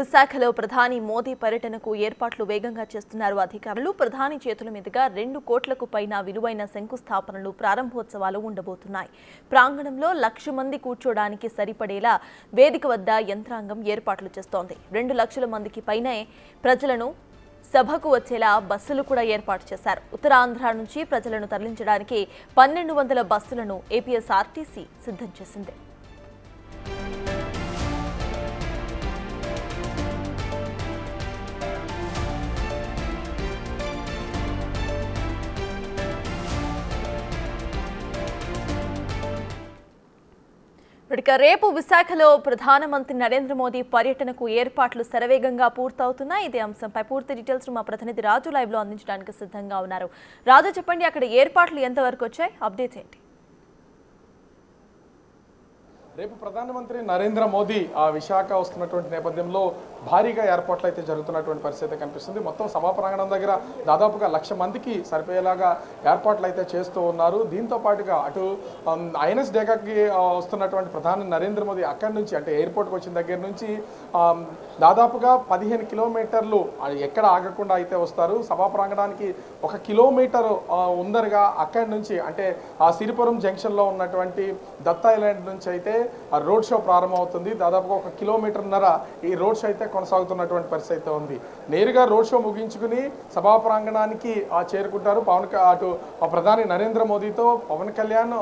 విశాఖలో ప్రధాని మోదీ పర్యటనకు ఏర్పాట్లు వేగంగా చేస్తున్నారు అధికారులు. ప్రధాని చేతుల మీదుగా 2 కోట్లకు పైన విలువైన శంకుస్థాపనలు, ప్రారంభోత్సవాలు ఉండబోతున్నాయి. ప్రాంగణంలో 1,00,000 మంది కూర్చోడానికి సరిపడేలా వేదిక వద్ద యంత్రాంగం ఏర్పాట్లు చేస్తోంది. 2 లక్షల మందికి పైనే ప్రజలను సభకు వచ్చేలా బస్సులు కూడా ఏర్పాటు చేశారు. ఉత్తరాంధ్ర నుంచి ప్రజలను తరలించడానికి 1,200 బస్సులను ఏపీఎస్ఆర్టీసీ సిద్ధం చేసింది. రేపు విశాఖలో ప్రధానమంత్రి నరేంద్ర మోదీ పర్యటనకు ఏర్పాట్లు శరవేగంగా పూర్తవుతున్నాయి. ఇదే అంశంపై పూర్తి డీటెయిల్స్ మా ప్రతినిధి రాజు లైవ్ లో అందించడానికి సిద్ధంగా ఉన్నారు. రాజు, చెప్పండి, అక్కడ ఏర్పాట్లు ఎంతవరకు వచ్చాయి, అప్డేట్స్ ఏంటి? రేపు ప్రధానమంత్రి నరేంద్ర మోదీ విశాఖ వస్తున్నటువంటి నేపథ్యంలో భారీగా ఏర్పాట్లు అయితే జరుగుతున్నటువంటి పరిస్థితి కనిపిస్తుంది. మొత్తం సభా ప్రాంగణం దగ్గర దాదాపుగా 1,00,000 మందికి సరిపోయేలాగా ఏర్పాట్లు అయితే చేస్తూ ఉన్నారు. దీంతో పాటుగా అటు ఐఎన్ఎస్ డేకాకి వస్తున్నటువంటి ప్రధాని నరేంద్ర మోదీ అక్కడి నుంచి, అంటే ఎయిర్పోర్ట్కి వచ్చిన దగ్గర నుంచి దాదాపుగా 15 కిలోమీటర్లు ఎక్కడ ఆగకుండా అయితే వస్తారు. సభా ప్రాంగణానికి 1 కిలోమీటర్ ఉందరగా అక్కడి నుంచి, అంటే సిరిపురం జంక్షన్లో ఉన్నటువంటి దత్తా ఐలాండ్ నుంచి అయితే రోడ్ షో ప్రారంభమవుతుంది. దాదాపుగా 1 కిలోమీటర్న్నర ఈ రోడ్ షో అయితే కొనసాగుతున్నటువంటి పరిస్థితి ఉంది. నేరుగా రోడ్ షో ముగించుకుని సభా ప్రాంగణానికి చేరుకుంటారు. అటు ప్రధాని నరేంద్ర మోదీతో పవన్ కళ్యాణ్,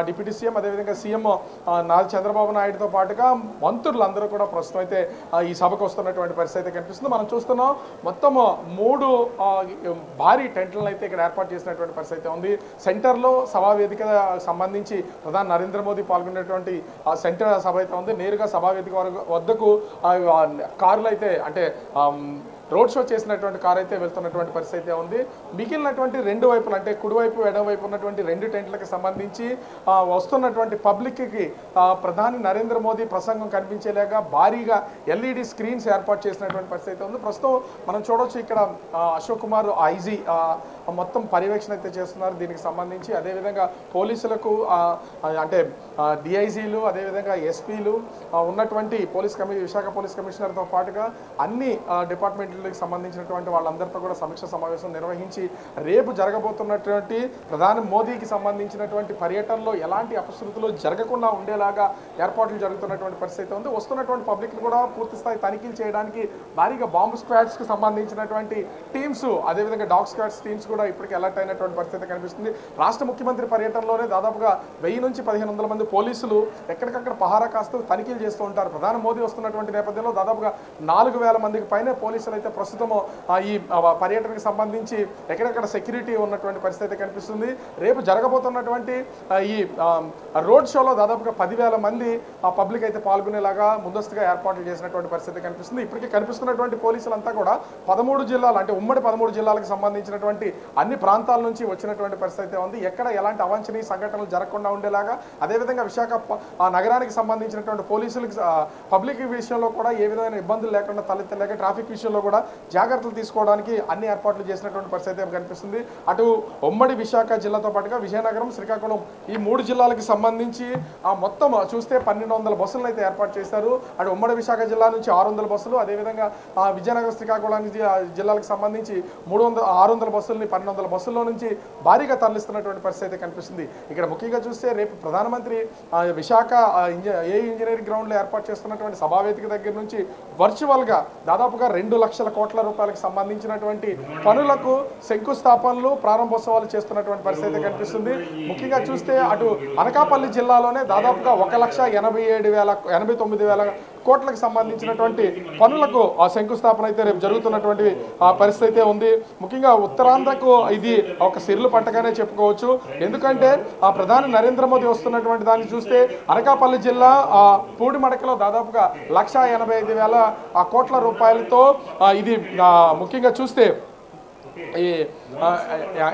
డిప్యూటీ సీఎం, అదేవిధంగా సీఎం చంద్రబాబు నాయుడుతో పాటుగా మంత్రులందరూ కూడా ప్రస్తుతం అయితే ఈ సభకు వస్తున్నటువంటి పరిస్థితి కనిపిస్తుంది. మనం చూస్తున్నాం మొత్తం 3 భారీ టెంట్లను అయితే ఇక్కడ ఏర్పాటు చేసినటువంటి పరిస్థితి ఉంది. సెంటర్లో సభా వేదిక సంబంధించి ప్రధాని నరేంద్ర మోదీ పాల్గొనేటువంటి సెంటర్ సభ అయితే ఉంది. నేరుగా సభా వేదిక వద్దకు కార్లు అయితే, అంటే రోడ్ షో చేసినటువంటి కార్ అయితే వెళ్తున్నటువంటి పరిస్థితి ఉంది. మిగిలినటువంటి 2 వైపులు, అంటే కుడివైపు ఎడమవైపు ఉన్నటువంటి 2 టెంట్లకు సంబంధించి వస్తున్నటువంటి పబ్లిక్కి ప్రధాని నరేంద్ర మోదీ ప్రసంగం కనిపించేలాగా భారీగా ఎల్ఈడి స్క్రీన్స్ ఏర్పాటు చేసినటువంటి పరిస్థితి ఉంది. ప్రస్తుతం మనం చూడవచ్చు ఇక్కడ అశోక్ కుమార్ ఐజీ మొత్తం పర్యవేక్షణ అయితే చేస్తున్నారు దీనికి సంబంధించి. అదేవిధంగా పోలీసులకు, అంటే డిఐజీలు, అదేవిధంగా ఎస్పీలు ఉన్నటువంటి విశాఖ పోలీస్ కమిషనర్తో పాటుగా అన్ని డిపార్ట్మెంట్లకు సంబంధించినటువంటి వాళ్ళందరితో కూడా సమీక్ష సమావేశం నిర్వహించి రేపు జరగబోతున్నటువంటి ప్రధాని మోదీకి సంబంధించినటువంటి పర్యటనలో ఎలాంటి అపశృతులు జరగకుండా ఉండేలాగా ఏర్పాట్లు జరుగుతున్నటువంటి పరిస్థితి ఉంది. వస్తున్నటువంటి పబ్లిక్ కూడా పూర్తి స్థాయి తనిఖీలు చేయడానికి భారీగా బాంబు స్క్వాడ్స్కి సంబంధించినటువంటి టీమ్స్, అదేవిధంగా డాగ్ స్క్వాడ్స్ టీమ్స్ కూడా ఇప్పటికీ అలర్ట్ అయినటువంటి పరిస్థితి కనిపిస్తుంది. రాష్ట్ర ముఖ్యమంత్రి పర్యటనలోనే దాదాపుగా 1000 నుంచి 1500 మంది పోలీసులు ఎక్కడికక్కడ పహారా కాస్తూ తనిఖీలు చేస్తూ ఉంటారు. ప్రధాని మోదీ వస్తున్నటువంటి నేపథ్యంలో దాదాపుగా 4000 మందికి పైనే పోలీసులు అయితే ప్రస్తుతం ఈ పర్యటనకు సంబంధించి ఎక్కడెక్కడ సెక్యూరిటీ ఉన్నటువంటి పరిస్థితి కనిపిస్తుంది. రేపు జరగబోతున్నటువంటి ఈ రోడ్ షోలో దాదాపుగా 10,000 మంది పబ్లిక్ అయితే పాల్గొనేలాగా ముందస్తుగా ఏర్పాట్లు చేసినటువంటి పరిస్థితి కనిపిస్తుంది. ఇప్పటికీ కనిపిస్తున్నటువంటి పోలీసులంతా కూడా 13 జిల్లాలు, అంటే ఉమ్మడి 13 జిల్లాలకు సంబంధించినటువంటి అన్ని ప్రాంతాల నుంచి వచ్చినటువంటి పరిస్థితి ఉంది. ఎక్కడ ఎలాంటి అవాంఛనీయ సంఘటనలు జరగకుండా ఉండేలాగా, అదేవిధంగా విశాఖ నగరానికి సంబంధించినటువంటి పోలీసులకు పబ్లిక్ విషయంలో కూడా ఏ విధమైన ఇబ్బందులు లేకుండా తలెత్తలేక ట్రాఫిక్ విషయంలో కూడా జాగ్రత్తలు తీసుకోవడానికి అన్ని ఏర్పాట్లు చేసినటువంటి పరిస్థితి కనిపిస్తుంది. అటు ఉమ్మడి విశాఖ జిల్లాతో పాటుగా విజయనగరం, శ్రీకాకుళం ఈ 3 జిల్లాలకు సంబంధించి మొత్తం చూస్తే 1,200 బస్సులను అయితే ఏర్పాటు చేశారు. అటు ఉమ్మడి విశాఖ జిల్లా నుంచి 600 బస్సులు, అదేవిధంగా విజయనగరం, శ్రీకాకుళం జిల్లాలకు సంబంధించి 600 బస్సులని 1,200 బస్సుల్లో నుంచి భారీగా తరలిస్తున్నటువంటి పరిస్థితి కనిపిస్తుంది. ఇక్కడ ముఖ్యంగా చూస్తే రేపు ప్రధానమంత్రి విశాఖ ఇంజనీరింగ్ గ్రౌండ్లో ఏర్పాటు చేస్తున్నటువంటి సభావేదిక దగ్గర నుంచి వర్చువల్గా దాదాపుగా 2 లక్షల కోట్ల రూపాయలకు సంబంధించినటువంటి పనులకు శంకుస్థాపనలు, ప్రారంభోత్సవాలు చేస్తున్నటువంటి పరిస్థితి కనిపిస్తుంది. ముఖ్యంగా చూస్తే అటు అనకాపల్లి జిల్లాలోనే దాదాపుగా 1,87,000 కోట్లకు సంబంధించినటువంటి పనులకు శంకుస్థాపన అయితే రేపు జరుగుతున్నటువంటి పరిస్థితి ఉంది. ముఖ్యంగా ఉత్తరాంధ్రకు ఇది ఒక సిర్లు పంటగానే చెప్పుకోవచ్చు. ఎందుకంటే ప్రధాని నరేంద్ర మోదీ వస్తున్నటువంటి దాన్ని చూస్తే అనకాపల్లి జిల్లా పూడిమడకలో దాదాపుగా 1,85,000 కోట్ల రూపాయలతో ఇది ముఖ్యంగా చూస్తే ఈ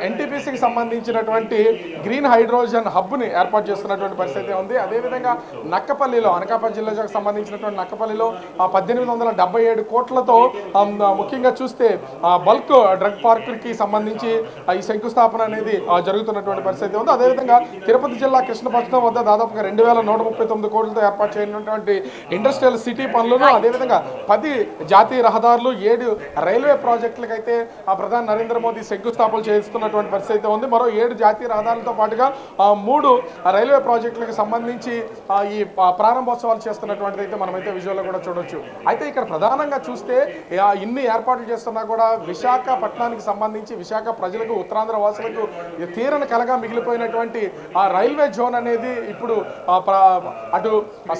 ఎన్టీపీసీకి సంబంధించినటువంటి గ్రీన్ హైడ్రోజన్ హబ్ని ఏర్పాటు చేస్తున్నటువంటి పరిస్థితి ఉంది. అదేవిధంగా నక్కపల్లిలో, అనకాపల్లి జిల్లాకు సంబంధించినటువంటి నక్కపల్లిలో 1877 కోట్లతో ముఖ్యంగా చూస్తే బల్క్ డ్రగ్ పార్కులకి సంబంధించి ఈ శంకుస్థాపన అనేది జరుగుతున్నటువంటి పరిస్థితి ఉంది. అదేవిధంగా తిరుపతి జిల్లా కృష్ణపట్నం వద్ద దాదాపుగా 2139 కోట్లతో ఏర్పాటు చేయనున్నటువంటి ఇండస్ట్రియల్ సిటీ పనులను, అదేవిధంగా 10 జాతీయ రహదారులు, 7 రైల్వే ప్రాజెక్టులకైతే ప్రధాని నరేంద్ర మోదీ శంకుస్థాపన చేస్తున్నటువంటి పరిస్థితి ఉంది. మరో 7 జాతీయ రహదారులతో పాటుగా 3 రైల్వే ప్రాజెక్టులకు సంబంధించి ఈ ప్రారంభోత్సవాలు చేస్తున్నటువంటిది అయితే మనమైతే విజువల్లో కూడా చూడొచ్చు. అయితే ఇక్కడ ప్రధానంగా చూస్తే ఇన్ని ఏర్పాట్లు చేస్తున్నా కూడా విశాఖపట్నానికి సంబంధించి విశాఖ ప్రజలకు, ఉత్తరాంధ్ర వాసులకు తీరని కలగా మిగిలిపోయినటువంటి ఆ రైల్వే జోన్ అనేది ఇప్పుడు అటు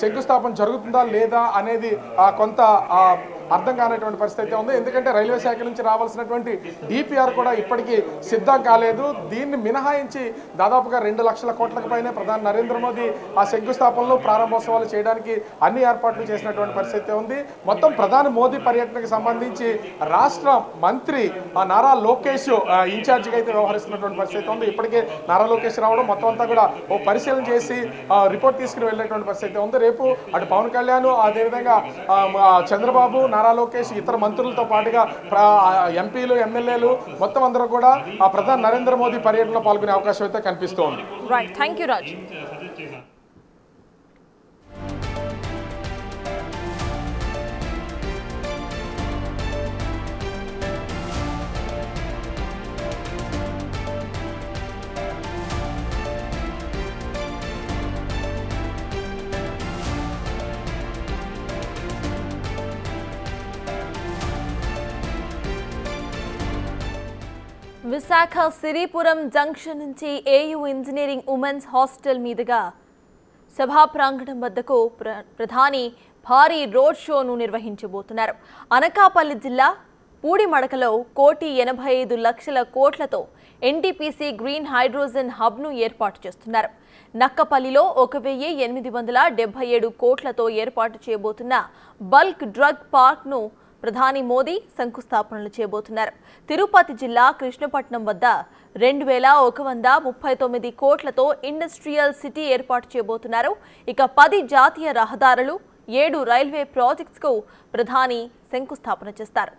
శంకుస్థాపన జరుగుతుందా లేదా అనేది కొంత అర్థం కానటువంటి పరిస్థితి ఉంది. ఎందుకంటే రైల్వే శాఖ నుంచి రావాల్సినటువంటి డిపిఆర్ కూడా ఇప్పటికీ సిద్ధం కాలేదు. దీన్ని మినహాయించి దాదాపుగా 2 లక్షల కోట్లకు పైనే ప్రధాని నరేంద్ర మోదీ ఆ శంకుస్థాపనలో ప్రారంభోత్సవాలు చేయడానికి అన్ని ఏర్పాట్లు చేసినటువంటి పరిస్థితి ఉంది. మొత్తం ప్రధాని మోదీ పర్యటనకు సంబంధించి రాష్ట్ర మంత్రి నారా లోకేష్ ఇన్ఛార్జిగా అయితే వ్యవహరిస్తున్నటువంటి పరిస్థితి ఉంది. ఇప్పటికే నారా లోకేష్ రావడం, మొత్తం అంతా కూడా ఓ పరిశీలన చేసి రిపోర్ట్ తీసుకుని వెళ్ళేటువంటి పరిస్థితి ఉంది. రేపు అటు పవన్ కళ్యాణ్, అదేవిధంగా చంద్రబాబు, నారా లోకేష్, ఇతర మంత్రులతో పాటుగా ఎంపీలు, ఎమ్మెల్యేలు మొత్తం అందరూ కూడా ఆ ప్రధాని నరేంద్ర మోదీ పర్యటనలో పాల్గొనే అవకాశం అయితే కనిపిస్తోంది. Right, thank you Raj. Visakha Siripuram junction నుంచి ఏయూ ఇంజనీరింగ్ ఉమెన్స్ హాస్టల్ మీదుగా సభా ప్రాంగణం వద్దకు ప్రధాని భారీ రోడ్ షోను నిర్వహించబోతున్నారు. అనకాపల్లి జిల్లా పూడిమడకలో 1,85,00,000 కోట్లతో ఎన్టీపీసీ గ్రీన్ హైడ్రోజన్ హబ్ను ఏర్పాటు చేస్తున్నారు. నక్కపల్లిలో 1,877 కోట్లతో ఏర్పాటు చేయబోతున్న బల్క్ డ్రగ్ పార్క్ను ప్రధాని మోదీ శంకుస్థాపనలు చేయబోతున్నారు. తిరుపతి జిల్లా కృష్ణపట్నం వద్ద 2,139 కోట్లతో ఇండస్ట్రియల్ సిటీ ఏర్పాటు చేయబోతున్నారు. ఇక 10 జాతీయ రహదారులు, 7 రైల్వే ప్రాజెక్ట్స్కు ప్రధాని శంకుస్థాపన చేస్తారు.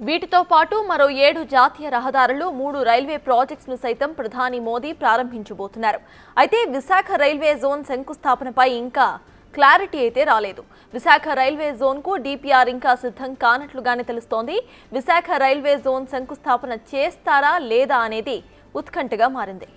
వీటితో పాటు మరో 7 జాతీయ రహదారులు, 3 రైల్వే ప్రాజెక్ట్స్ ను సైతం ప్రధాని మోదీ ప్రారంభించబోతున్నారు. అయితే విశాఖ రైల్వే జోన్ శంకుస్థాపనపై ఇంకా క్లారిటీ అయితే రాలేదు. విశాఖ రైల్వే జోన్ కు డిపిఆర్ ఇంకా సిద్ధం కానట్లుగానే తెలుస్తోంది. విశాఖ రైల్వే జోన్ శంకుస్థాపన చేస్తారా లేదా అనేది ఉత్కంఠగా మారింది.